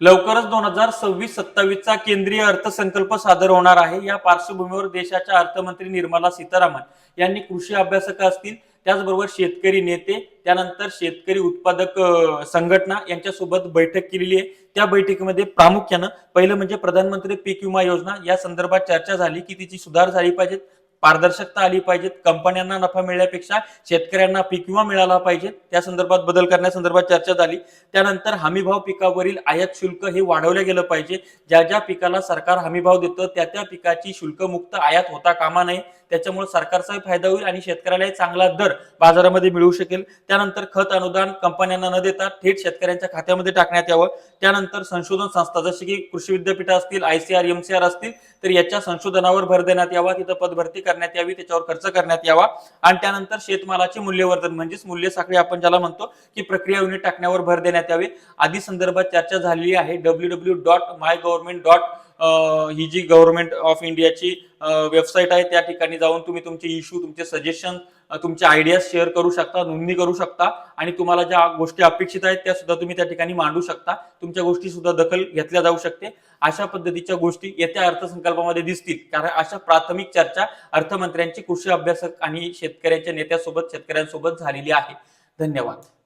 लवकरच 2026-27 चा केंद्रीय अर्थसंकल्प सादर होणार आहे। या पार्श्वभूमीवर देशाच्या अर्थमंत्री निर्मला सीतारामन यांनी कृषी अभ्यासक असतील, त्याचबरोबर शेतकरी नेते, त्यानंतर शेतकरी उत्पादक संघटना यांच्यासोबत बैठक केलेली आहे। त्या बैठकीमध्ये प्रामुख्याने पहिलं म्हणजे प्रधानमंत्री पीक विमा योजना या संदर्भात चर्चा झाली की तिची सुधार झाली पाहिजे, पारदर्शकता आली पाहिजे, कंपन्यांना नफा मिळण्यापेक्षा शेतकऱ्यांना पीक विमा मिळाला पाहिजे, त्या संदर्भात बदल करण्यासंदर्भात चर्चा झाली। त्यानंतर हमीभाव पिकावरील आयात शुल्क हे वाढवलं गेलं पाहिजे। ज्या ज्या पिकाला सरकार हमीभाव देतं त्या पिकाची शुल्कमुक्त आयात होता कामा नये, त्याच्यामुळे सरकारचाही फायदा होईल आणि शेतकऱ्यालाही चांगला दर बाजारामध्ये मिळू शकेल। त्यानंतर खत अनुदान कंपन्यांना न देता थेट शेतकऱ्यांच्या खात्यामध्ये टाकण्यात यावं। त्यानंतर संशोधन संस्था जसे की कृषी विद्यापीठ असतील, ICR MCR असतील, तर याच्या संशोधनावर भर देण्यात यावा, तिथं पदभरती करण्यात यावी, त्याच्यावर खर्च करण्यात यावा। आणि त्यानंतर शेतमालाचे मूल्यवर्धन म्हणजेच मूल्य साखळी आपण ज्याला म्हणतो की प्रक्रिया युनिट टाकण्यावर भर देण्यात यावे। आदी संदर्भात चर्चा झालेली आहे। www.mygovernment. ही जी गव्हर्नमेंट ऑफ इंडियाची वेबसाईट आहे त्या ठिकाणी जाऊन तुम्ही तुमचे इश्यू, तुमचे सजेशन, तुमचे आयडिया शेअर करू शकता, नोंदणी करू शकता आणि तुम्हाला ज्या गोष्टी अपेक्षित आहेत त्या सुद्धा तुम्ही त्या ठिकाणी मांडू शकता। तुमच्या गोष्टी सुद्धा दखल घेतल्या जाऊ शकते। अशा पद्धतीच्या गोष्टी येत्या अर्थसंकल्पामध्ये दिसतील, कारण अशा प्राथमिक चर्चा अर्थमंत्र्यांची कृषी अभ्यासक आणि शेतकऱ्यांच्या नेत्यासोबत, शेतकऱ्यांसोबत झालेली आहे। धन्यवाद।